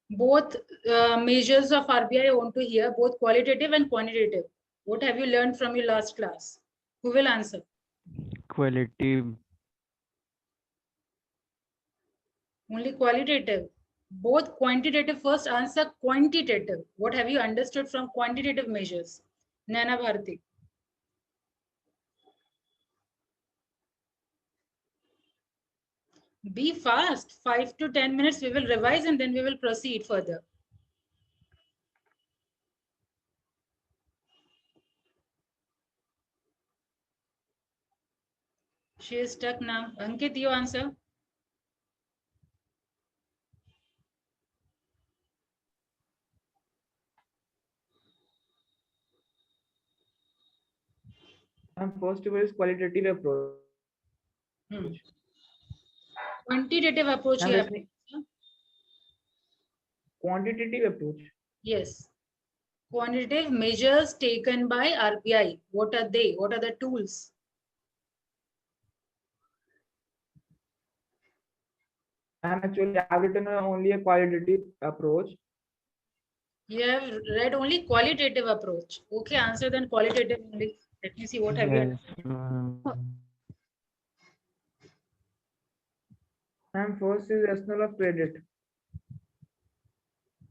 Both measures of RBI I want to hear, both qualitative and quantitative. What have you learned from your last class? Who will answer? Qualitative. Only qualitative. Both quantitative. First answer quantitative. What have you understood from quantitative measures? Nana Bharati. Be fast. 5 to 10 minutes we will revise and then we will proceed further. She is stuck now. Ankit, you answer. First of all is qualitative approach. Quantitative approach. I'm You have. listening. Quantitative approach. Yes. Quantitative measures taken by RBI. What are they? What are the tools? I've written only a qualitative approach. You have read only qualitative approach. Okay, answer then qualitative only. Let me see what have you. And first is rational of credit.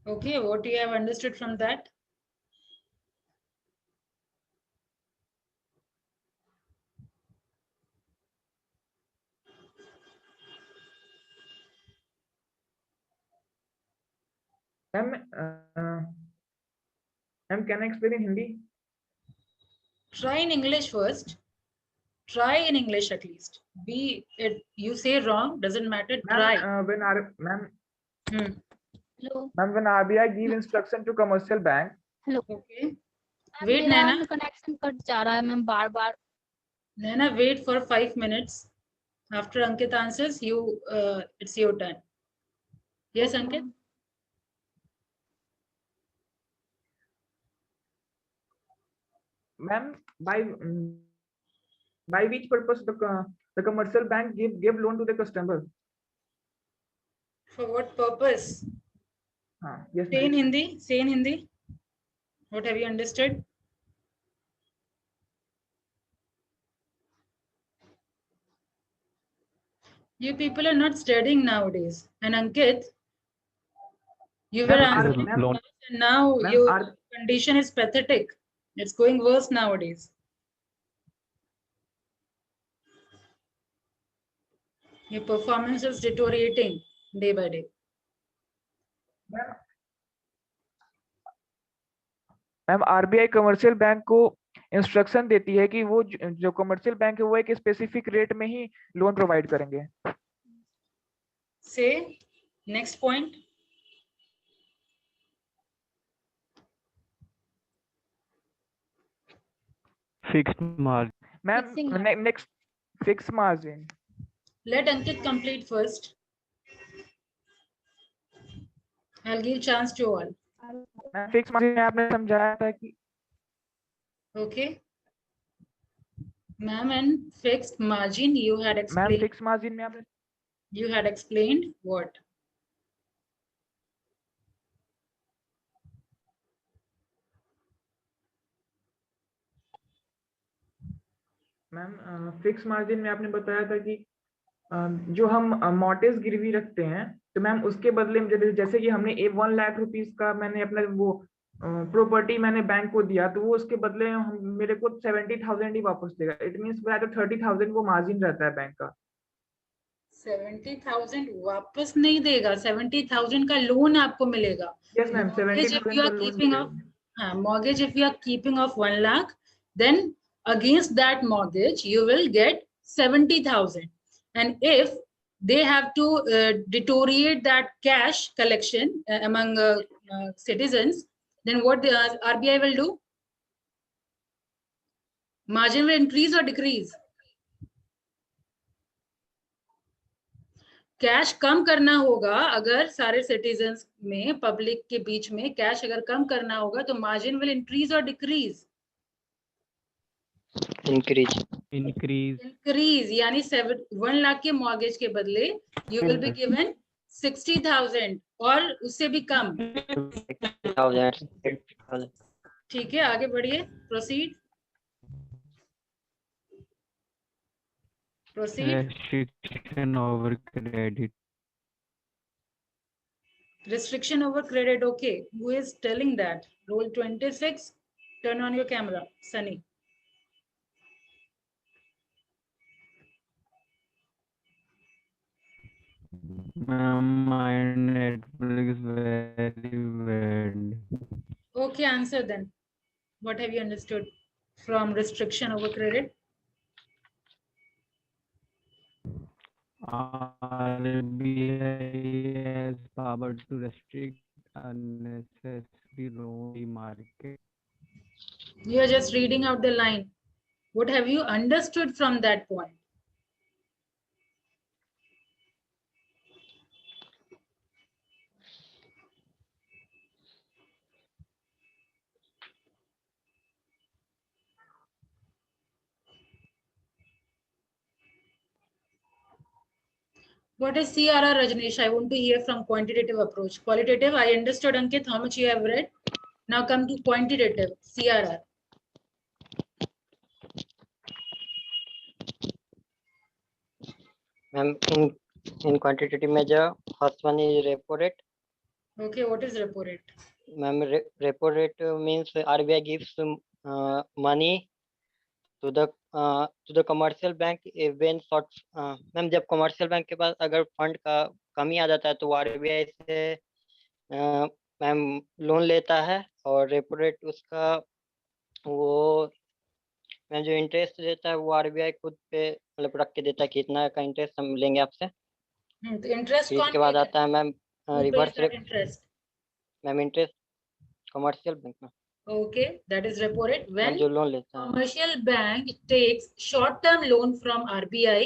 Okay, what do you have understood from that? Ma'am, can I explain in Hindi? Try in English first. Try in English at least. Be it you say wrong, doesn't matter. Try. Hello. Ma'am, when RBI give instruction to commercial bank. Hello. Okay. Wait, Naina. Connection cut जा रहा है ma'am बार-बार. Naina, wait for 5 minutes. After Ankit answers, it's your turn. Yes, Ankit. Ma'am, by which purpose the commercial bank give loan to the customer? For what purpose? Yes. Say in Hindi. Say in Hindi. What have you understood? You people are not studying nowadays. And Ankit, you were answering and now your condition is pathetic. It's going worse nowadays. Your performance is deteriorating day by day. Ma'am RBI commercial bank को instruction देती है कि वो जो commercial bank है वो एक specific rate में ही लोन प्रोवाइड करेंगे. Say next point. Fixed margin. Ma'am, next fixed margin. Let Ankit complete first. I'll give chance to all. Fixed margin आपने समझाया था कि. Okay. Ma'am, and fixed margin you had explained. Ma'am, fixed margin में आपने. You had explained what? Ma'am fix margin में आपने बताया था कि जो हम मॉर्टेज गिरवी रखते हैं तो मैम उसके बदले में जैसे कि हमने 1 लाख रुपीस का मैंने अपना वो प्रॉपर्टी मैंने बैंक को दिया तो वो उसके बदले मेरे को 70,000 ही वापस देगा. इट मींस 30,000 वो मार्जिन रहता है बैंक का. 70,000 वापस नहीं देगा. 70,000 का लोन आपको मिलेगा. Yes, ma'am. 70,000 का loan. Mortgage if you are keeping of 1 lakh, then against that mortgage you will get 70,000. And if they have to deteriorate that cash collection among citizens, then what the RBI will do? Margin will increase or decrease? Cash कम करना होगा. अगर सारे citizens में public के बीच में cash अगर कम करना होगा तो मार्जिन विल इंक्रीज और डिक्रीज? इंक्रीज. यानी 1 लाख के मॉर्गेज के बदले यू विल बी गिवन 60,000 और उससे भी कम। 60,000. ठीक है, आगे बढ़िए, proceed. restriction over credit. Restriction over credit. Okay, who is telling that? Roll 26. Turn on your camera, Sunny. Ma'am, my network is very bad. Okay, answer then. What have you understood from restriction over credit? RBI has power to restrict unnecessary loan in the market. You are just reading out the line. What have you understood from that point? What is CRR, Rajneesh? I want to hear from quantitative approach. Qualitative, I understood, Ankit, how much you have read. Now come to quantitative, CRR. Ma'am, in quantitative measure, first one is repo rate. Okay, what is repo rate? Ma'am, repo rate means RBI gives money to the commercial bank when short. Ma'am जब commercial bank के पास अगर fund का कमी आ जाता है तो वो RBI से मैम लोन लेता है और रेपो रेट उसका वो मैम जो इंटरेस्ट देता है वो आरबीआई खुद पे मतलब रख के देता है कि इतना का इंटरेस्ट हम लेंगे आपसे। तो इंटरेस्ट फिर कौन इसके बाद आता है ma'am reverse rate. Interest? Ma'am interest commercial bank में Okay, that is repo rate. Ma'am When जो लोन लेता है commercial bank takes short-term loan from RBI,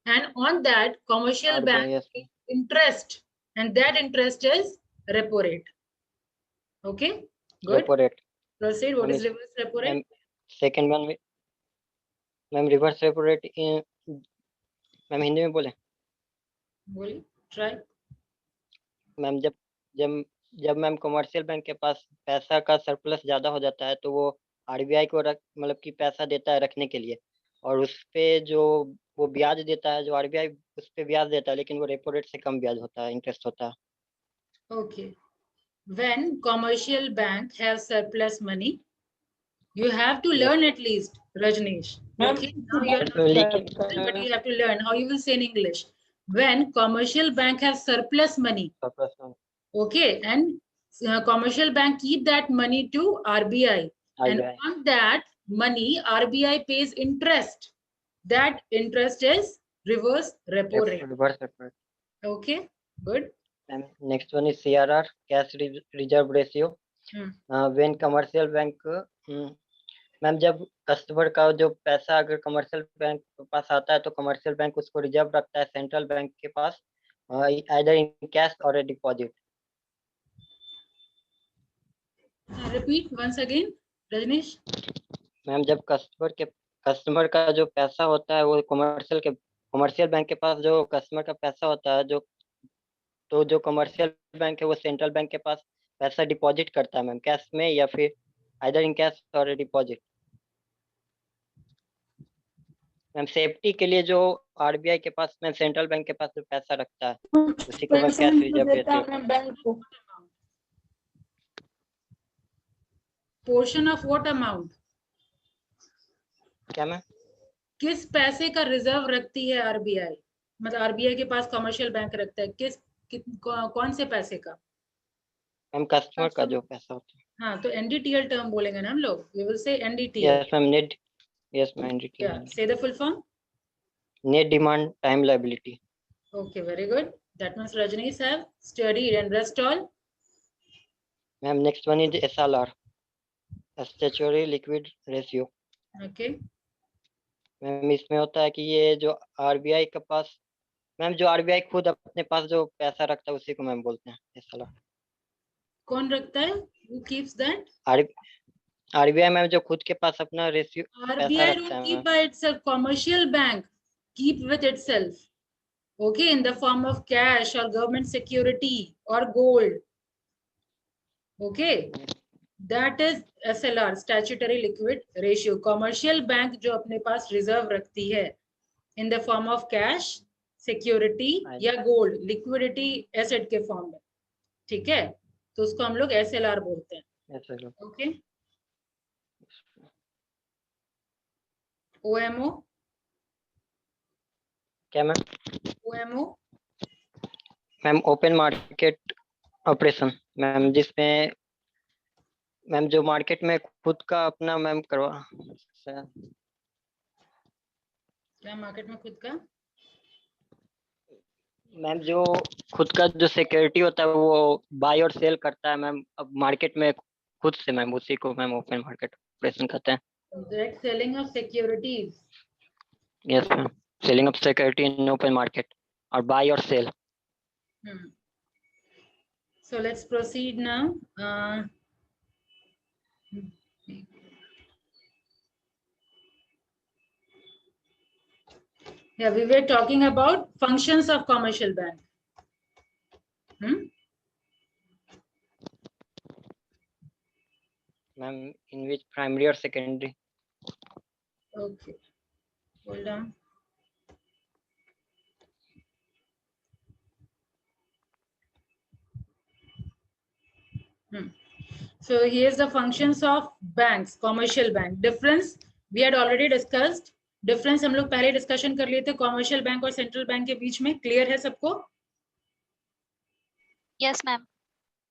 and on that commercial bank RBI yes, takes interest, and that interest is repo rate. Okay, good. Repo rate. Proceed. What Ma'am, is reverse repo rate? Ma'am second one में ma'am reverse repo rate ma'am Hindi में बोले बोलिए, try. Ma'am जब जब जब ma'am commercial bank के पास पैसा का सरप्लस ज्यादा हो जाता है तो वो आरबीआई को रख मतलब कि पैसा देता है रखने के लिए और उस पे जो वो ब्याज देता है जो आरबीआई उस पे ब्याज देता है लेकिन वो रेपो रेट से कम ब्याज होता है इंटरेस्ट होता है। Okay. When commercial bank has surplus money, you have to learn at least, Rajneesh. Okay. Now you are not लेकिन but you have to learn how you will say in English. When commercial bank has surplus money, surplus में okay, and commercial bank keep that money to RBI, and RBI on that money RBI pays interest. That interest is reverse repo rate. Reverse repo rate. Okay, good. Ma'am next one is CRR cash reserve ratio. When commercial bank ma'am जब customer का जो पैसा अगर commercial bank के पास आता है तो commercial bank उसको रिजर्व रखता है सेंट्रल बैंक के पास आइदर इन कैश और deposit. Repeat once again, Rajneesh. Ma'am जब कस्टमर का जो पैसा होता है वो कमर्शियल बैंक के पास जो कस्टमर का पैसा होता है जो कमर्शियल बैंक है वो सेंट्रल बैंक के पास पैसा डिपॉजिट करता है मैम कैश में या फिर आइदर इन कैश और डिपॉजिट। मैम सेफ्टी के लिए जो आरबीआई के पास मैम सेंट्रल बैंक के पास जो पैसा रखता है उसी को मैम कैश रिजर्व देते हैं। Portion of what amount? क्या मैम किस पैसे का रिजर्व रखती है आरबीआई? मतलब आरबीआई के पास कमर्शियल बैंक रखता है कौन से पैसे का? मैम कस्टमर का जो पैसा होता है। हाँ, तो एनडीटीएल टर्म बोलेंगे ना हम लोग. We will say NDTL. Yes ma'am net yes ma'am NDTL. Yeah, say the full form. Net demand time liability. Okay, very good. That means Rajneesh have studied, and rest all. Ma'am next one is SLR statutory liquid ratio. Okay. Ma'am इसमें होता है कि ये जो RBI के पास ma'am जो RBI खुद अपने पास जो पैसा रखता है उसी को मैम बोलते हैं एसएलआर। कौन रखता है? Who keeps that? RBI ma'am जो खुद के पास अपना रेशियो पैसा RBI रखता don't है keep ma'am. by itself. Commercial bank keep with itself. okay, in the form of cash or government security or gold, okay, that is SLR, statutory liquid ratio. Commercial bank जो अपने पास reserve रखती है in the form of cash, security या gold, liquidity asset के form में, ठीक है, तो उसको हम लोग SLR बोलते हैं. Yes, sir. ओके. OMO, क्या ma'am? OMO, ma'am open market operation ma'am, जिसमें मैम जो मार्केट में खुद का अपना मैम करवा क्या मार्केट में खुद का, मैम जो खुद का जो सिक्योरिटी होता है वो बाय और सेल करता है मैम, अब मार्केट में खुद से मैम, उसी को मैम ओपन मार्केट ऑपरेशन कहते हैं. direct selling of securities. Yes ma'am, selling of security in open market और बाय और cell. So let's proceed now. Yeah, we were talking about functions of commercial bank. Ma'am in which primary और secondary. Okay, hold on. So here's the functions of banks, commercial bank. Difference we had already discussed. Difference हम लोग पहले discussion कर लिए थे commercial bank और central bank के बीच में. Clear है सबको? Yes, ma'am.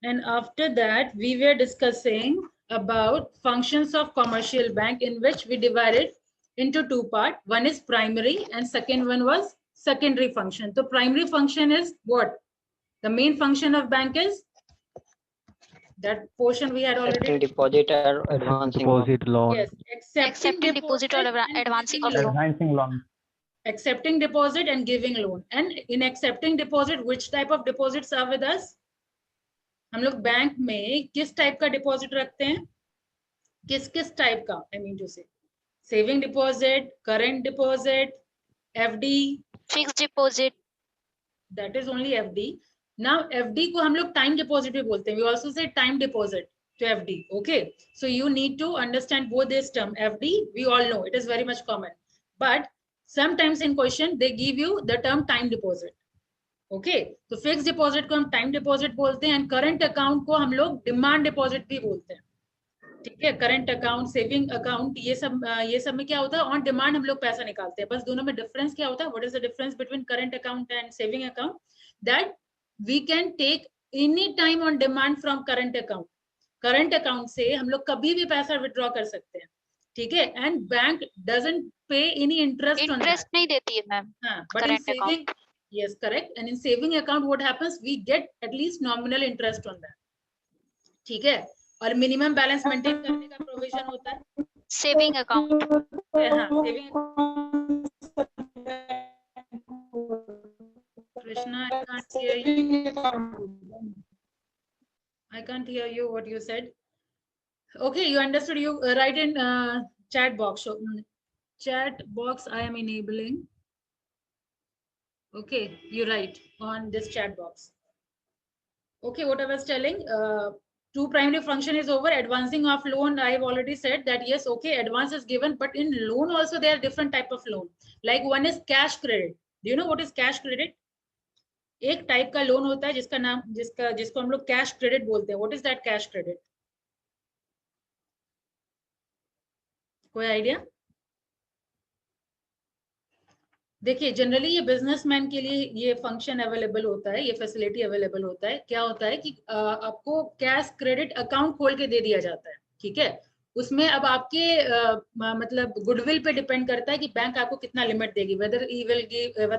And after that, we were discussing about functions of commercial bank, in which we divided into two parts. One is primary and second one was secondary function. So primary function is what? The main function of bank is that portion we had Accepting already. deposit or advancing loan. Deposit loan. Yes, Accepting deposit or and advancing giving of loan. Advancing loan. Accepting deposit and giving loan. And in accepting deposit, which type of deposits are with us? हम लोग bank में किस type का deposit रखते हैं, किस type का, I mean to से saving deposit, current deposit, FD, Fixed deposit. That is only FD. Now FD को हम लोग टाइम डिपॉजिट भी बोलते हैं. We also say time deposit to FD. Okay, so you need to understand both this term. FD we all know, it is very much common, but sometimes in question they give you the term time deposit. Okay, तो fix deposit को हम time deposit बोलते हैं and current account को हम लोग demand deposit भी बोलते हैं. ठीक है, करंट अकाउंट, सेविंग अकाउंट, ये सब में क्या होता है, ऑन डिमांड हम लोग पैसा निकालते हैं. बस दोनों में डिफरेंस क्या होता है, what is the difference between current account and saving account, that we can take any time on demand from current account. Current account से हम लोग कभी भी पैसा विड्रॉ कर सकते हैं. ठीक है, एंड बैंक डजंट पे any interest on that. Interest नहीं देती है मैम. हाँ, but in Current account. saving, yes, correct. And in saving account, what happens? We get at least nominal interest on that. ठीक है, और मिनिमम बैलेंस मेंटेन करने का प्रोविजन होता है. Saving account. हाँ, saving. Krishna, I can't hear you. I can't hear you. What you said? Okay, you understood. You write in chat box. So, chat box I am enabling. Okay, you write on this chat box. Okay, what I was telling, two primary function is over. Advancing of loan, I have already said that yes, okay, advance is given, but in loan also there are different type of loan. Like one is cash credit. Do you know what is cash credit? एक type का loan होता है जिसको हम लोग cash credit बोलते हैं. What is that cash credit? कोई आइडिया? देखिए, जनरली ये बिजनेसमैन के लिए ये फंक्शन अवेलेबल होता है, ये फैसिलिटी अवेलेबल होता है. क्या होता है कि आपको कैश क्रेडिट अकाउंट खोल के दे दिया जाता है. ठीक है, उसमें अब आपके मतलब गुडविल पे डिपेंड करता है कि बैंक आपको कितना लिमिट देगी. whether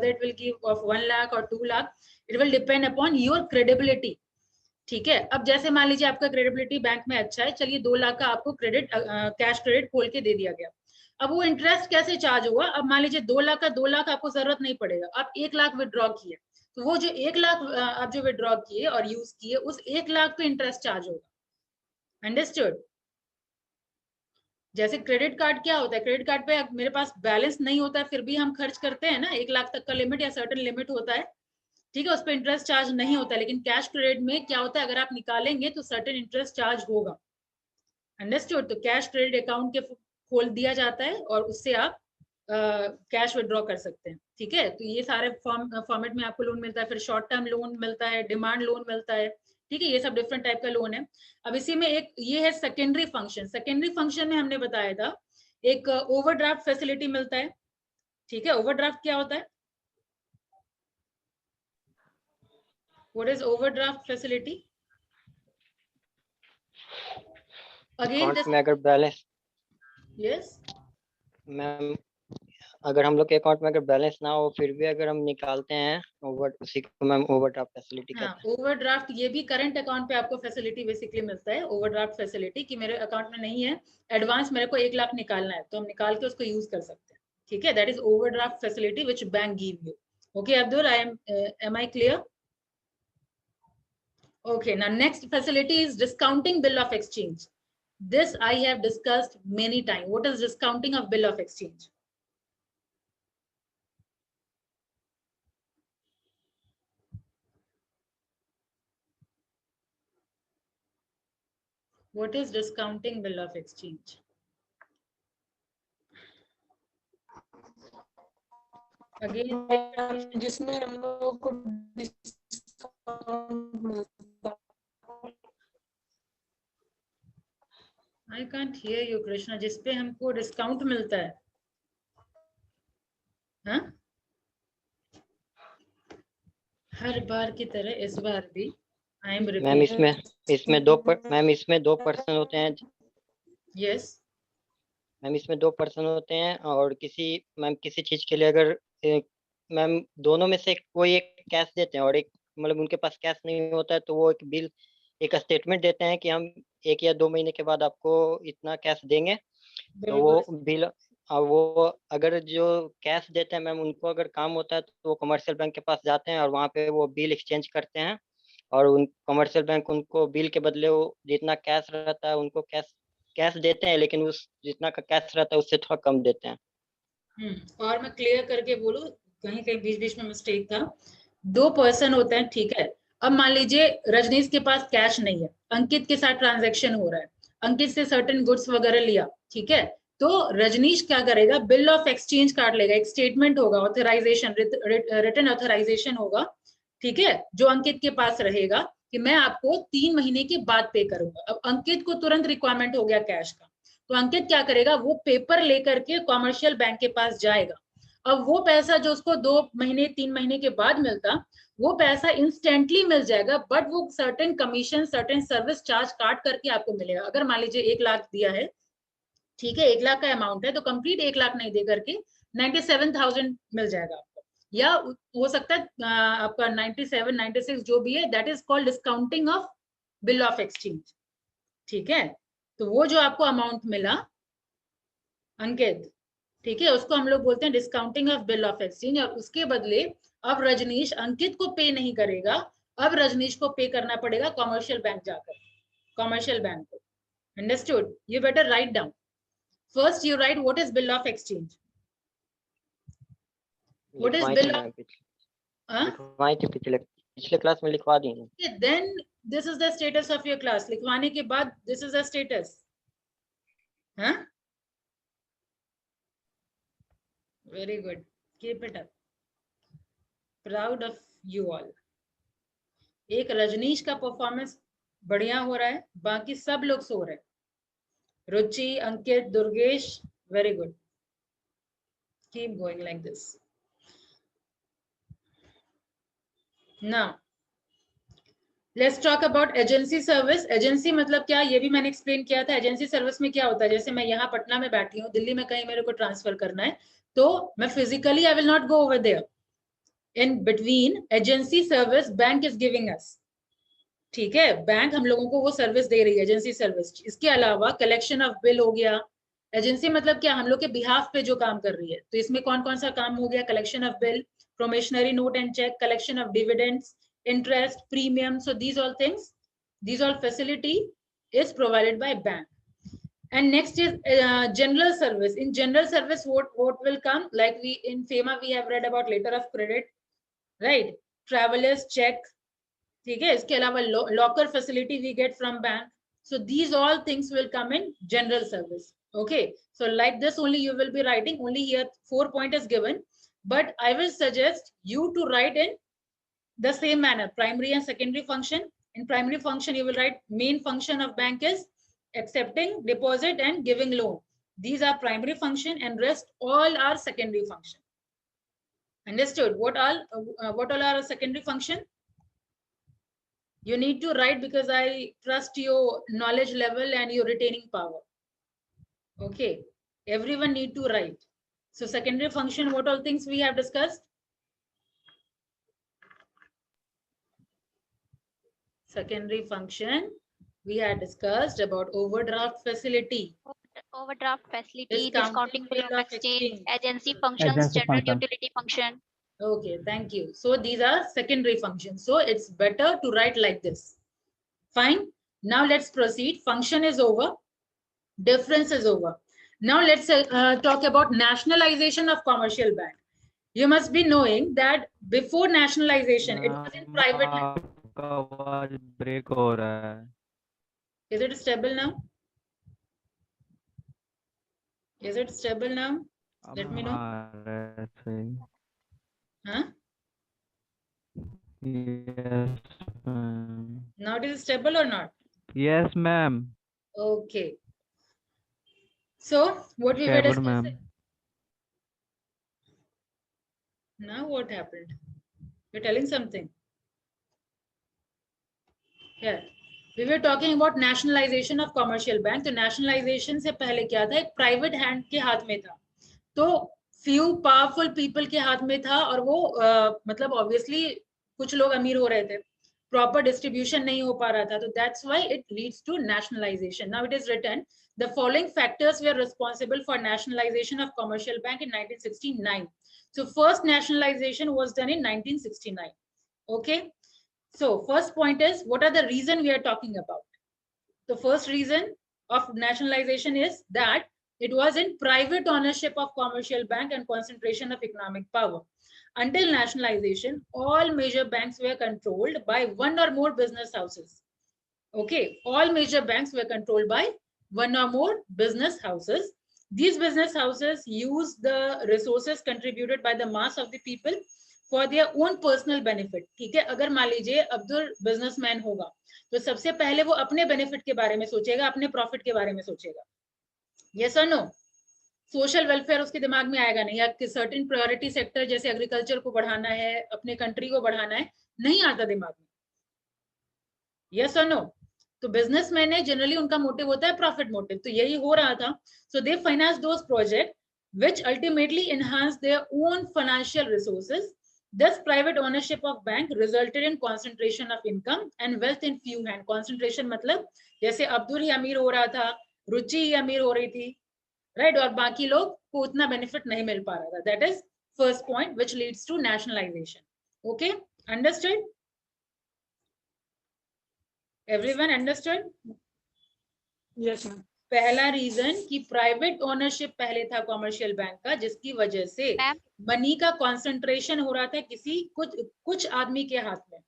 it will give of 1 lakh और 2 lakh, it will depend upon your credibility. ठीक है, अब जैसे मान लीजिए आपका क्रेडिबिलिटी बैंक में अच्छा है, चलिए 2 लाख का आपको क्रेडिट कैश क्रेडिट खोल के दे दिया गया. अब वो इंटरेस्ट कैसे चार्ज होगा? अब मान लीजिए 2 लाख का 2 लाख आपको जरूरत नहीं पड़ेगा, आप 1 लाख विड्रॉ किए, तो वो जो 1 लाख आप जो विड्रॉ किए और यूज किए, उस 1 लाख पे इंटरेस्ट चार्ज होगा. अंडरस्टूड? जैसे क्रेडिट कार्ड क्या होता है, क्रेडिट कार्ड पे मेरे पास बैलेंस नहीं होता है फिर भी हम खर्च करते हैं ना, 1 लाख तक का लिमिट या सर्टेन लिमिट होता है, ठीक है, उस पर इंटरेस्ट चार्ज नहीं होता है। लेकिन कैश क्रेडिट में क्या होता है, अगर आप निकालेंगे तो सर्टेन इंटरेस्ट चार्ज होगा। अंडरस्टूड? तो कैश क्रेडिट अकाउंट के खोल दिया जाता है और उससे आप कैश विड्रॉ कर सकते हैं, ठीक है। तो ये सारे फॉर्मेट में आपको लोन मिलता है। फिर शॉर्ट टर्म लोन मिलता है, डिमांड लोन मिलता है, ठीक है, ये सब डिफरेंट टाइप का लोन है। अब इसी में एक ये है सेकेंडरी फंक्शन। सेकेंडरी फंक्शन में हमने बताया था एक ओवरड्राफ्ट फैसिलिटी मिलता है, ठीक है। ओवरड्राफ्ट क्या होता है? What is overdraft facility? Again account में अगर बैलेंस, यस, मैम अगर हम लोग के अकाउंट में अगर बैलेंस ना हो फिर भी अगर हम निकालते हैं ओवर, उसी को मैम ओवरड्राफ्ट फैसिलिटी हाँ, कहते हैं। ओवरड्राफ्ट ये भी करंट अकाउंट पे आपको फैसिलिटी बेसिकली मिलता है। ओवरड्राफ्ट फैसिलिटी कि मेरे अकाउंट में नहीं है, एडवांस मेरे को 1 लाख निकालना है तो हम निकाल के उसको यूज कर सकते हैं, ठीक है। That is overdraft facility which bank give you. Okay Abdul, am I clear? Okay, now next facility is discounting bill of exchange. This I have discussed many times. What is discounting of bill of exchange? What is discounting bill of exchange? Again, जिसमें हम लोगों को discount मिलता है। I can't hear you, Krishna. जिसपे हमको discount मिलता है, हाँ? हर बार की तरह इस बार भी I am मैम repeating. इसमें दो पर्सन होते हैं। Yes. मैम इसमें 2 पर्सन होते हैं और किसी चीज के लिए अगर मैम दोनों में से कोई एक कैश देते हैं और एक मतलब उनके पास कैश नहीं होता है तो वो एक बिल, एक स्टेटमेंट देते हैं कि हम 1 या 2 महीने के बाद आपको इतना कैश देंगे। तो वो बिल, वो अगर जो कैश देते हैं मैम उनको अगर काम होता है तो वो कमर्शियल बैंक के पास जाते हैं और वहाँ पे वो बिल एक्सचेंज करते हैं और उन कमर्शियल बैंक उनको बिल के बदले वो जितना कैश रहता है उनको कैश देते हैं, लेकिन उस जितना का कैश रहता है उससे थोड़ा कम देते हैं। और मैं क्लियर करके बोलूं, कहीं कहीं बीच बीच में मिस्टेक था। 2 पर्सन होते हैं, ठीक है। अब मान लीजिए रजनीश के पास कैश नहीं है, अंकित के साथ ट्रांजैक्शन हो रहा है, अंकित से सर्टेन गुड्स वगैरह लिया, ठीक है। तो रजनीश क्या करेगा, बिल ऑफ एक्सचेंज काट लेगा, एक स्टेटमेंट होगा, ऑथराइजेशन, रिटन ऑथराइजेशन होगा, ठीक है, जो अंकित के पास रहेगा कि मैं आपको 3 महीने के बाद पे करूंगा। अब अंकित को तुरंत रिक्वायरमेंट हो गया कैश का, तो अंकित क्या करेगा, वो पेपर लेकर के कमर्शियल बैंक के पास जाएगा। अब वो पैसा जो उसको 2 महीने 3 महीने के बाद मिलता, वो पैसा इंस्टेंटली मिल जाएगा, बट वो certain commission, certain service charge काट करके आपको मिलेगा। अगर मान लीजिए 1 लाख दिया है, ठीक है, 1 लाख का अमाउंट है, तो कंप्लीट 1 लाख नहीं दे करके 97,000 मिल जाएगा आपको, या हो सकता है आपका 97, 96 जो भी है, that is called discounting of bill of exchange, ठीक है। तो वो जो आपको अमाउंट मिला अंकित, ठीक है, उसको हम लोग बोलते हैं discounting of bill of exchange. और उसके बदले अब रजनीश अंकित को पे नहीं करेगा, अब रजनीश को पे करना पड़ेगा कमर्शियल बैंक जाकर, कमर्शियल बैंक को। Understood? You better write down. First you write what is bill of exchange. What is bill of, पिछले क्लास में लिखवा दी है। Then this is the status of your class. लिखवाने के बाद दिस इज द स्टेटस, हाँ, very good, keep it up, proud of you all. एक रजनीश का परफॉर्मेंस बढ़िया हो रहा है, बाकी सब लोग सो रहे हैं। Ruchi, Ankit, Durgesh, very good, keep going like this. Now let's talk about agency service. Agency मतलब क्या, ये भी मैंने एक्सप्लेन किया था। एजेंसी सर्विस में क्या होता है, जैसे मैं यहाँ पटना में बैठी हूँ, दिल्ली में कहीं मेरे को ट्रांसफर करना है, तो मैं physically I will not go over there, in between agency service bank is giving us, ठीक है, बैंक हम लोगों को वो सर्विस दे रही है, एजेंसी सर्विस। इसके अलावा कलेक्शन ऑफ बिल हो गया। एजेंसी मतलब क्या, हम लोग के बिहाफ पे जो काम कर रही है, तो इसमें कौन कौन सा काम हो गया, collection of bill, promissory note and cheque, collection of dividends, interest, premium. So these all things, these all facility is provided by bank. And next is general service. In general service, what will come? Like we in FEMA we have read about letter of credit, right? Travelers check. ठीक है, इसके अलावा locker facility we get from bank. So these all things will come in general service. Okay, so like this only you will be writing. Only here 4 point is given, but I will suggest you to write in the same manner, primary and secondary function. In primary function, you will write main function of bank is accepting deposit and giving loan. These are primary function, and rest all are secondary function. Understood? What all are a secondary function? You need to write because I trust your knowledge level and your retaining power. Okay, everyone need to write. So secondary function, what all things we have discussed? Secondary function, we had discussed about overdraft facility. Overdraft facility, Discounting discounting bill of exchange, agency functions, Agency general function. utility function. Okay, thank you. So these are secondary functions. So it's better to write like this. Fine. Now let's proceed. Function is over. Difference is over. Now let's talk about nationalization of commercial bank. You must be knowing that before nationalization, it was in private hands. आपका आवाज break हो रहा है. Is it stable now? Is it stable now? Let me know. हाँ, सही. Huh? Yes, ma'am. Now it is stable or not? Yes, ma'am. Okay. So what we were Stable, discussing. ma'am. Now what happened? You're telling something. Here. We were talking about nationalization of commercial bank. तो nationalization से पहले क्या था? एक private hand के हाथ में था. तो few powerful people के हाथ में था और वो मतलब obviously कुछ लोग अमीर हो रहे थे. Proper distribution नहीं हो पा रहा था. तो that's why it leads to nationalization. Now it is written, the following factors were responsible for nationalization of commercial bank in 1969. So first nationalization was done in 1969. Okay. So first point is, what are the reason we are talking about? The first reason of nationalization is that it was in private ownership of commercial bank and concentration of economic power. Until nationalization, all major banks were controlled by one or more business houses. Okay, all major banks were controlled by one or more business houses. These business houses use the resources contributed by the mass of the people for their own personal benefit. ठीक है, अगर मान लीजिए Abdul businessman होगा तो सबसे पहले वो अपने बेनिफिट के बारे में सोचेगा, अपने प्रॉफिट के बारे में सोचेगा. यस और नो? सोशल वेलफेयर उसके दिमाग में आएगा नहीं, या सर्टेन प्रायोरिटी सेक्टर जैसे एग्रीकल्चर को बढ़ाना है, अपने कंट्री को बढ़ाना है, नहीं आता दिमाग में. यस और नो? तो बिजनेसमैन है जनरली उनका मोटिव होता है प्रॉफिट मोटिव. तो यही हो रहा था. So they finance those project which ultimately enhance their own financial resources. Thus, private ownership of bank resulted in concentration of income and wealth in few hands. Concentration मतलब जैसे अब्दुल ही अमीर हो रहा था, रुचि ही अमीर हो रही थी, right? और बाकी लोग को उतना benefit नहीं मिल पा रहा था. That is first point which leads to nationalization. Okay, understood? Everyone understood? Yes, ma'am. पहला रीजन कि प्राइवेट ओनरशिप पहले था कॉमर्शियल बैंक का, जिसकी वजह से मैम मनी का कंसंट्रेशन हो रहा था किसी कुछ आदमी के हाथ में,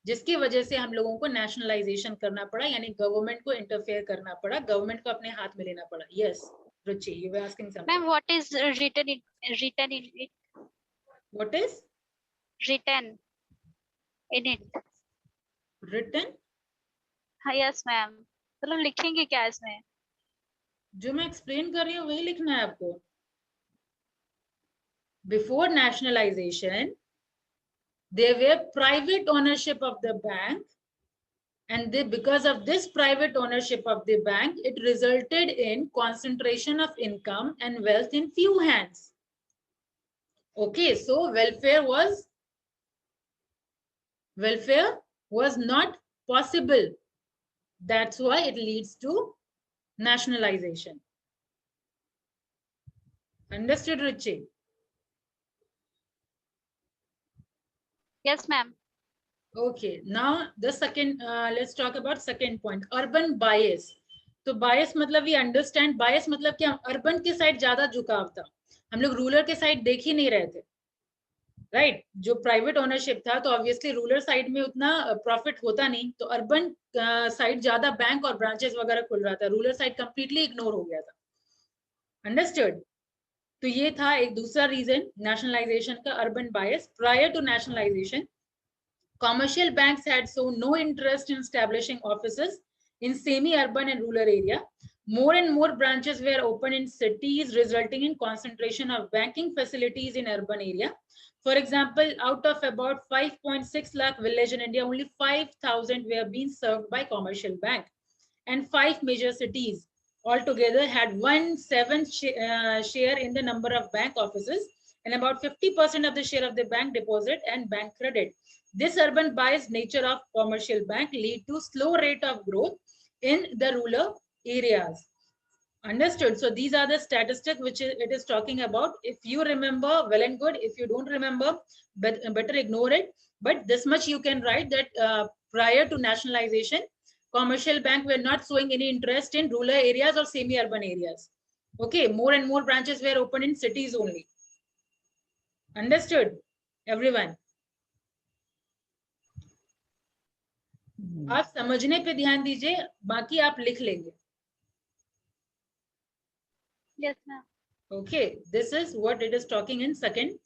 जिसकी वजह से हम लोगों को नेशनलाइजेशन करना पड़ा, यानी गवर्नमेंट को इंटरफेयर करना पड़ा, गवर्नमेंट को अपने हाथ में लेना पड़ा. Yes Ruchi, you were asking something. Ma'am, what is written what is in it? Written? हाँ, yes मैम. चलो लिखेंगे क्या इसमें? जो मैं एक्सप्लेन कर रही हूँ वही लिखना है आपको. Before nationalisation there were private ownership of the bank, and because of this private ownership of the bank, it resulted in concentration of income and wealth in few hands. Okay, so welfare was not possible. That's why it leads to nationalization. Understood, Ruchi? Yes ma'am. Okay, now the second, let's talk about second point, urban bias. तो बायस मतलब we understand, बायस मतलब क्या, urban के side ज्यादा झुकाव था, हम लोग रूरल के साइड देख ही नहीं रहे थे, राइट जो प्राइवेट ओनरशिप था, तो ऑब्वियसली रूरल साइड में उतना प्रॉफिट होता नहीं, तो अर्बन साइड ज्यादा बैंक और ब्रांचेस वगैरह खुल रहा था, रूरल साइड कंप्लीटली इग्नोर हो गया था। अंडरस्टूड? तो ये था एक दूसरा रीजन नेशनलाइजेशन का, urban bias. Prior to nationalization commercial banks had shown no interest in establishing offices in semi-urban and rural area. More and more branches were opened in cities, resulting in concentration of banking facilities in urban area. For example, out of about 5.6 lakh village in India, only 5,000 were being served by commercial bank, and 5 major cities altogether had 1/7 share in the number of bank offices, and about 50% of the share of the bank deposit and bank credit. This urban biased nature of commercial bank lead to slow rate of growth in the rural areas. Understood? So these are the statistics which it is talking about. If you remember, well and good. If you don't remember, better ignore it. But this much you can write that prior to nationalization, commercial bank were not showing any interest in rural areas or semi-urban areas. Okay, more and more branches were opened in cities only. Understood, everyone? आप समझने पे ध्यान दीजिए, बाकी आप लिख लेंगे। Yes, ma'am. Okay, this is what it is talking in second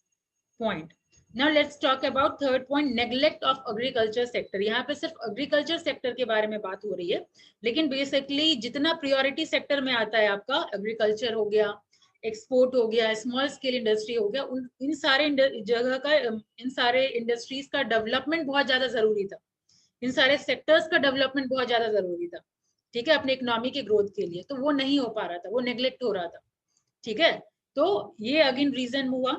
point. Now let's talk about third point, neglect of agriculture sector. यहाँ पे सिर्फ agriculture sector के बारे में बात हो रही है, लेकिन basically जितना priority sector में आता है आपका, agriculture हो गया, export हो गया, small scale industry हो गया, इन सारे जगह का, इन सारे industries का development बहुत ज्यादा जरूरी था, इन सारे सेक्टर्स का डेवलपमेंट बहुत ज्यादा जरूरी था, ठीक है, अपने इकोनॉमी के ग्रोथ के लिए, तो वो नहीं हो पा रहा था, वो नेग्लेक्ट हो रहा था, ठीक है। तो ये अगेन रीजन हुआ,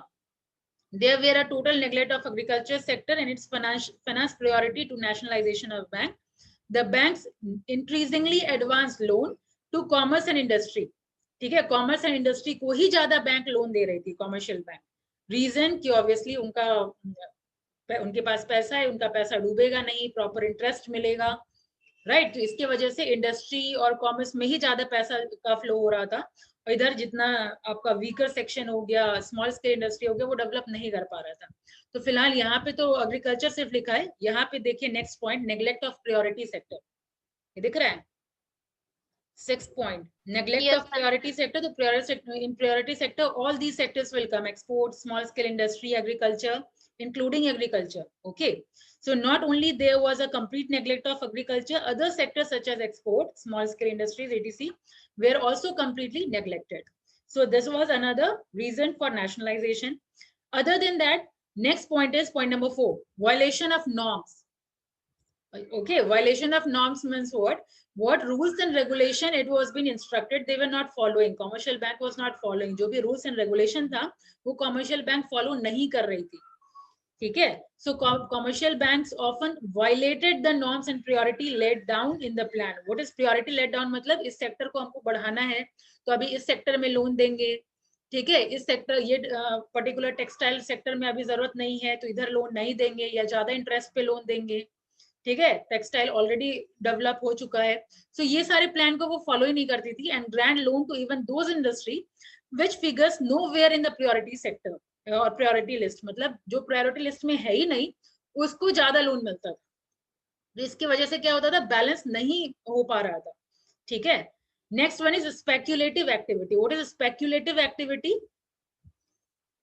there were a total neglect of agriculture sector and its finance priority to nationalization of bank. The banks increasingly advanced loan to commerce and industry, ठीक है, कॉमर्स एंड इंडस्ट्री को ही ज्यादा बैंक लोन दे रही थी, commercial bank. Reason कि obviously उनके पास पैसा है, उनका पैसा डूबेगा नहीं, प्रॉपर इंटरेस्ट मिलेगा, राइट। तो इसके वजह से इंडस्ट्री और कॉमर्स में ही ज्यादा पैसा का फ्लो हो रहा था, और इधर जितना आपका वीकर सेक्शन हो गया, स्मॉल स्केल इंडस्ट्री हो गया, वो डेवलप नहीं कर पा रहा था। तो फिलहाल यहाँ पे तो एग्रीकल्चर सिर्फ लिखा है, यहाँ पे देखिए next point, neglect of priority sector, ये दिख रहा है 6th point, neglect Yes, of priority sector. The priority sector, all these sectors will come: export, small scale industry, agriculture, including agriculture. Okay, so not only there was a complete neglect of agriculture, other sectors such as export, small scale industries, etc., were also completely neglected. So this was another reason for nationalization. Other than that, next point is point number 4, violation of norms. Okay, violation of norms means what rules and regulation it was been instructed, they were not following, commercial bank was not following, जो भी rules and regulation था वो commercial bank follow नहीं कर रही थी, ठीक है। So commercial banks often violated the norms and priority laid down in the plan. What is priority laid down? मतलब इस सेक्टर को हमको बढ़ाना है, तो अभी इस सेक्टर में लोन देंगे, ठीक है, इस सेक्टर, ये पर्टिकुलर टेक्सटाइल सेक्टर में अभी जरूरत नहीं है, तो इधर लोन नहीं देंगे या ज्यादा इंटरेस्ट पे लोन देंगे, ठीक है, टेक्सटाइल ऑलरेडी डेवलप हो चुका है। सो ये सारे प्लान को वो फॉलो ही नहीं करती थी, and grant loan to even those industry which figures nowhere in the priority sector और प्रायोरिटी लिस्ट, मतलब जो प्रायोरिटी लिस्ट में है ही नहीं उसको ज्यादा लोन मिलता था। तो इसकी वजह से क्या होता था, बैलेंस नहीं हो पा रहा था, ठीक है। Next one is speculative activity. What is speculative activity?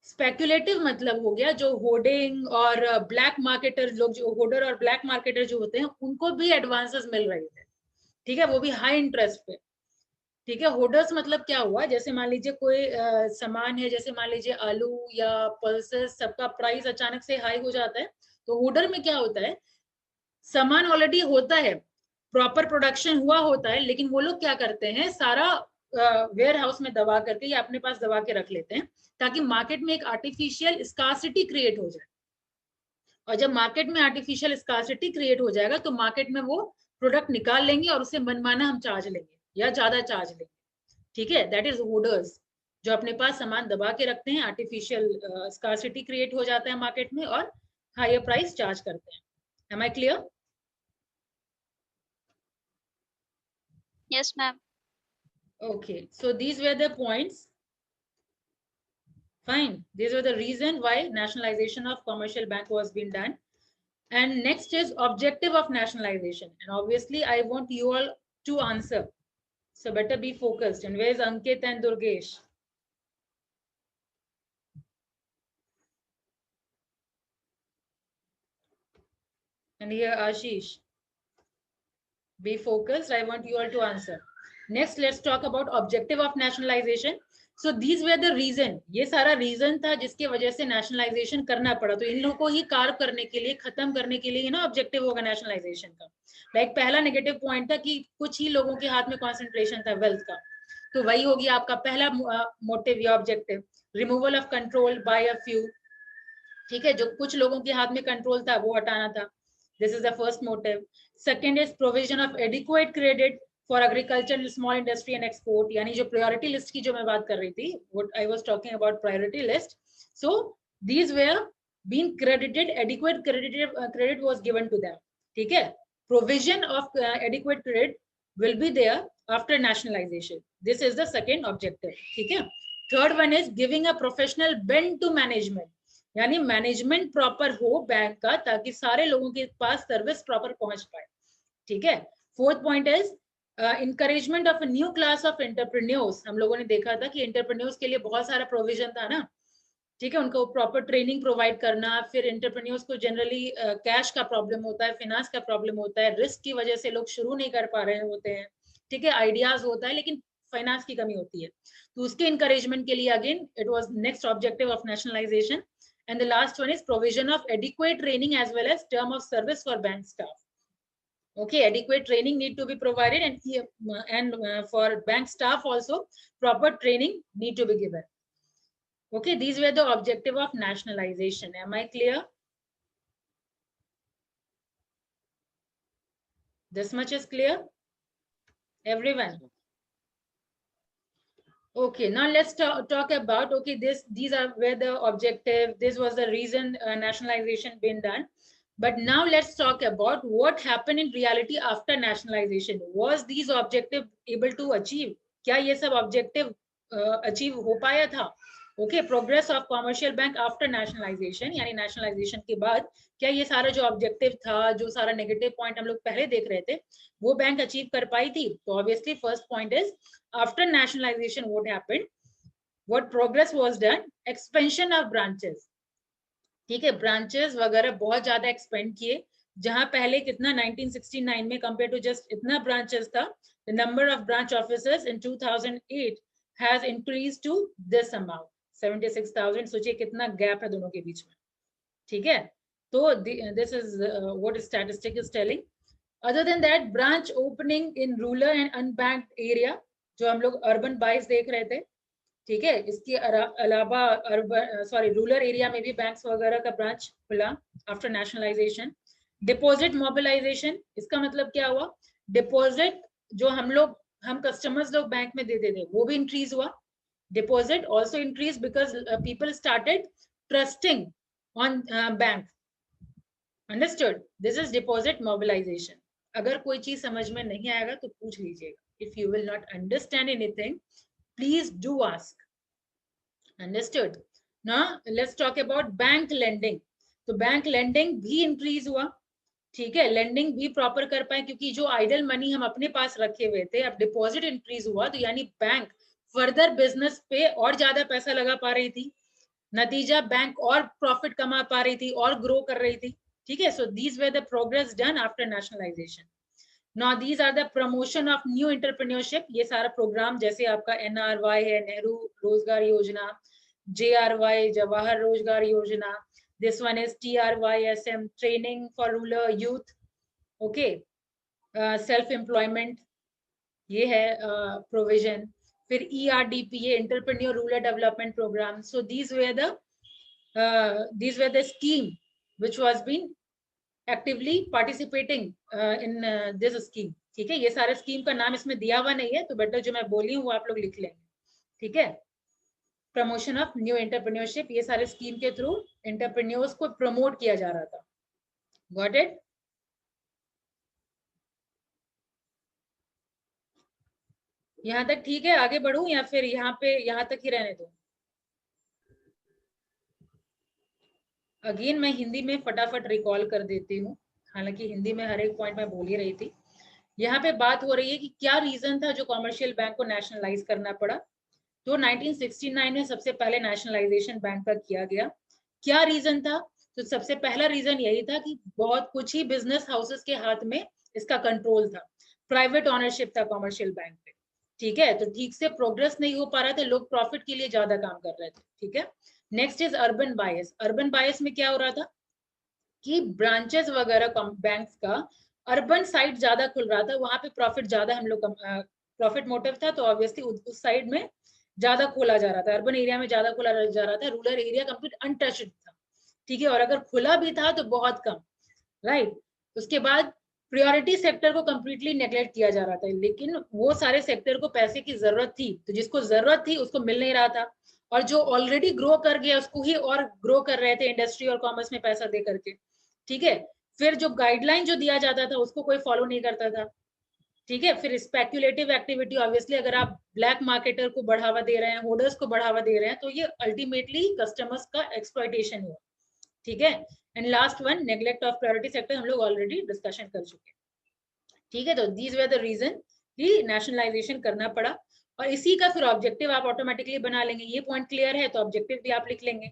Speculative मतलब हो गया जो होर्डिंग और ब्लैक मार्केटर लोग, जो होर्डर और ब्लैक मार्केटर जो होते हैं उनको भी एडवांसेस मिल रहे थे, ठीक है, वो भी हाई इंटरेस्ट पे, ठीक है। होर्डर्स मतलब क्या हुआ, जैसे मान लीजिए कोई सामान है, जैसे मान लीजिए आलू या पल्सेस, सबका प्राइस अचानक से हाई हो जाता है, तो होर्डर में क्या होता है, सामान ऑलरेडी होता है, प्रॉपर प्रोडक्शन हुआ होता है, लेकिन वो लोग क्या करते हैं, सारा वेयर हाउस में दबा करके या अपने पास दबा के रख लेते हैं, ताकि मार्केट में एक आर्टिफिशियल स्कार्सिटी क्रिएट हो जाए। और जब मार्केट में आर्टिफिशियल स्कार्सिटी क्रिएट हो जाएगा तो मार्केट में वो प्रोडक्ट निकाल लेंगे और उससे मनमाना हम चार्ज लेंगे या ज्यादा चार्ज लेंगे, ठीक है। दैट इज होर्डर्स, जो अपने पास सामान दबा के रखते हैं, आर्टिफिशियल स्कार्सिटी क्रिएट हो जाता है मार्केट में और हायर प्राइस चार्ज करते हैं। Am I clear? Yes, ma'am. Okay, so these were the points. Fine. These were the reason why nationalization of commercial bank was being done. And next is objective of nationalization. And obviously, I want you all to answer. So better be focused. And where's Ankit and Durgesh? And here Ashish. Be focused. I want you all to answer. Next, let's talk about objective of nationalization. So these were the reason. ये सारा reason था जिसके वजह से nationalization करना पड़ा. तो इन लोगों को ही carve करने के लिए, खत्म करने के लिए ना objective होगा nationalization का. Like पहला negative point था कि कुछ ही लोगों के हाथ में concentration था wealth का. तो वही होगी आपका पहला motive या objective. Removal of control by a few. ठीक है, जो कुछ लोगों के हाथ में control था वो हटाना था. This is the first motive. Second is provision of adequate credit for agriculture, small industry and export. यानी जो priority list की जो मैं बात कर रही थी, what I was talking about priority list. So these were being credited, adequate credit was given to them. ठीक है, provision of adequate credit will be there after nationalization. This is the second objective. ठीक है. Third one is giving a professional bent to management. यानी management proper हो bank का ताकि सारे लोगों के पास सर्विस प्रॉपर पहुंच पाए. ठीक है. Fourth point is encouragement of a new class of entrepreneurs. हम लोगों ने देखा था कि एंटरप्रेन्योर्स के लिए बहुत सारा प्रोविजन था ना. ठीक है, उनको प्रॉपर ट्रेनिंग प्रोवाइड करना. फिर एंटरप्रेन्योर्स को जनरली कैश का प्रॉब्लम होता है, फाइनेंस का प्रॉब्लम होता है, रिस्क की वजह से लोग शुरू नहीं कर पा रहे होते हैं. ठीक है, आइडियाज होता है लेकिन फाइनेंस की कमी होती है. तो उसके इंकरेजमेंट के लिए again it was next objective of nationalisation. And the last one is provision of adequate training as well as term of service for bank staff. Okay, adequate training need to be provided, and for bank staff also proper training need to be given. Okay, these were the objective of nationalization. Am I clear? This much is clear, everyone? Okay, now let's talk about, okay, these are where the objective, this was the reason nationalization been done. But now let's talk about what happened in reality after nationalization. Was these objective able to achieve? क्या ये सब objective achieve हो पाया था? Okay, progress of commercial bank after nationalization, यानी nationalization के बाद क्या ये सारा जो objective था, जो सारा negative point हम लोग पहले देख रहे थे, वो बैंक achieve कर पाई थी? तो obviously first point is after nationalization what happened, what progress was done? Expansion of branches. ठीक है, branches वगैरह बहुत ज्यादा expand किए. जहां पहले कितना 1969 में compared to just इतना branches था, the number of branch offices in 2008 has increased to this amount 76,000. सोचिए कितना gap है दोनों के बीच में. ठीक है, तो this is what statistic is telling. Other than that, branch opening in rural and unbanked area, जो हम लोग अर्बन 22 देख रहे थे. ठीक है, इसके अलावा रूरल एरिया में भी बैंक्स वगैरह का ब्रांच खुला आफ्टर नेशनलाइजेशन. डिपॉजिट मोबिलाइजेशन, इसका मतलब क्या हुआ? डिपॉजिट जो हम कस्टमर्स लोग बैंक में देते थे वो भी इंक्रीज हुआ. Deposit also increase because people started trusting on bank. Understood? This is deposit mobilization. अगर कोई चीज समझ में नहीं आएगा तो पूछ लीजिएगा. If you will not understand anything, please do ask. Understood? Now let's talk about bank lending. तो बैंक lending भी increase हुआ. ठीक है, lending भी proper कर पाए क्योंकि जो idle money हम अपने पास रखे हुए थे, अब deposit increase हुआ तो यानी बैंक further business पे और ज्यादा पैसा लगा पा रही थी. नतीजा बैंक और profit कमा पा रही थी और grow कर रही थी. ठीक है, so these were the progress done after nationalization. Now these are the promotion of new entrepreneurship. ये सारा प्रोग्राम जैसे आपका NRY है, नेहरू रोजगार योजना, JRY जवाहर रोजगार योजना. This one is TRYSM, training for rural youth. Okay, self employment ये है provision. फिर ERDP ये entrepreneur rural development program. So these were the scheme which was being actively participating in this scheme. ठीक है, ये सारे स्कीम का नाम इसमें दिया हुआ नहीं है तो बेटर जो मैं बोली हूँ वो आप लोग लिख लेंगे. ठीक है, प्रमोशन ऑफ न्यू एंटरप्रेन्योरशिप, ये सारे स्कीम के थ्रू एंटरप्रेन्योर्स को प्रमोट किया जा रहा था. Got it? यहाँ तक ठीक है, आगे बढ़ूं या फिर यहाँ तक ही रहने दो? अगेन मैं हिंदी में फटाफट रिकॉल कर देती हूँ, हालांकि हिंदी में हर एक पॉइंट मैं बोल ही रही थी। यहाँ पे बात हो रही है कि क्या रीजन था जो कमर्शियल बैंक को नेशनलाइज करना पड़ा। तो 1969 में सबसे पहले नेशनलाइजेशन बैंक का किया गया। क्या रीजन था? तो सबसे पहला रीजन यही था कि बहुत कुछ ही बिजनेस हाउसेस के हाथ में इसका कंट्रोल था, प्राइवेट ऑनरशिप था कमर्शियल बैंक पे। ठीक है, तो ठीक से प्रोग्रेस नहीं हो पा रहा था, लोग प्रॉफिट के लिए ज्यादा काम कर रहे थे। ठीक है, next is urban bias. Urban bias में क्या हो रहा था कि ब्रांचेस वगैरह बैंक्स का अर्बन साइड ज्यादा खुल रहा था, वहां पे प्रॉफिट ज्यादा हम लोग प्रॉफिट मोटिव था, तो ऑब्वियसली उस साइड में ज्यादा खोला जा रहा था, अर्बन एरिया में ज्यादा खोला जा रहा था, रूरल एरिया कंप्लीट अनटच्ड था। ठीक है, और अगर खुला भी था तो बहुत कम, राइट। उसके बाद प्रायोरिटी सेक्टर को कंप्लीटली नेग्लेक्ट किया जा रहा था, लेकिन वो सारे सेक्टर को पैसे की जरूरत थी, तो जिसको जरूरत थी उसको मिल नहीं रहा था, और जो ऑलरेडी ग्रो कर गया उसको ही और ग्रो कर रहे थे इंडस्ट्री और कॉमर्स में पैसा दे करके। ठीक है, फिर जो गाइडलाइन जो दिया जाता था उसको कोई फॉलो नहीं करता था। ठीक है, फिर स्पेक्युलेटिव एक्टिविटी, ऑब्वियसली अगर आप ब्लैक मार्केटर को बढ़ावा दे रहे हैं, होर्डर्स को बढ़ावा दे रहे हैं, तो ये अल्टीमेटली कस्टमर्स का एक्सप्लॉइटेशन हुआ। ठीक है, and last one, neglect of priority sector, हम लोग ऑलरेडी डिस्कशन कर चुके हैं। ठीक है, तो दीज वर द रीजन कि नेशनलाइजेशन करना पड़ा, और इसी का फिर ऑब्जेक्टिव आप ऑटोमेटिकली बना लेंगे। ये पॉइंट क्लियर है तो ऑब्जेक्टिव भी आप लिख लेंगे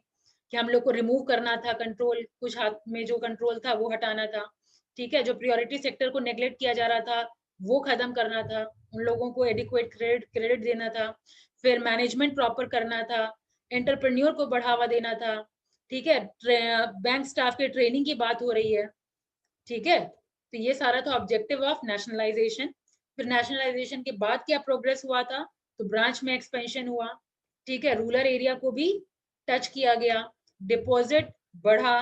कि हम लोग को रिमूव करना था कंट्रोल, कुछ हाथ में जो कंट्रोल था वो हटाना था। ठीक है, जो प्रायोरिटी सेक्टर को नेग्लेक्ट किया जा रहा था वो खत्म करना था, उन लोगों को एडिक्वेट क्रेडिट देना था, फिर मैनेजमेंट प्रॉपर करना था, एंटरप्रेन्योर को बढ़ावा देना था। ठीक है, बैंक स्टाफ के ट्रेनिंग की बात हो रही है। ठीक है, तो ये सारा था ऑब्जेक्टिव ऑफ नेशनलाइजेशन। फिर नेशनलाइजेशन के बाद क्या प्रोग्रेस हुआ था, तो ब्रांच में एक्सपेंशन हुआ। ठीक है, रूरल एरिया को भी टच किया गया, डिपॉजिट बढ़ा,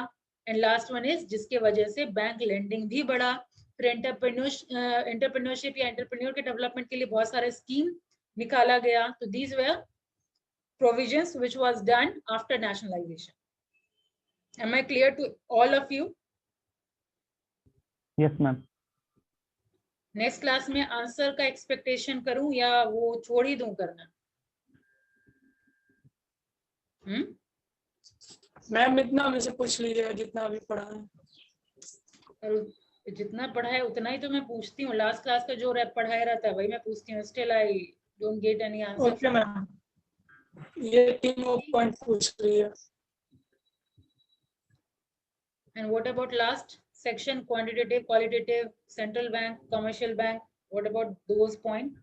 एंड लास्ट वन इज जिसके वजह से बैंक लेंडिंग भी बढ़ा। फिर एंटरप्रेन्योरशिप या एंटरप्रेन्योर के डेवलपमेंट के लिए बहुत सारे स्कीम निकाला गया। तो these were provisions which was done after nationalisation. Am I clear to all of you? Yes, ma'am. Next class में आंसर का एक्सपेक्टेशन करूं या वो छोड़ ही दूं करना? मैम इतना में से पूछ लीजिएगा जितना अभी पढ़ा है। और जितना पढ़ा है उतना ही तो मैं पूछती हूँ, लास्ट क्लास का जो पढ़ाया रहता है वही मैं पूछती हूँ। Still I don't get any answer. Okay ma'am, ये तीनों पॉइंट पूछ लीजिए। And what about last section, quantitative, qualitative, central bank, commercial bank? What about those points?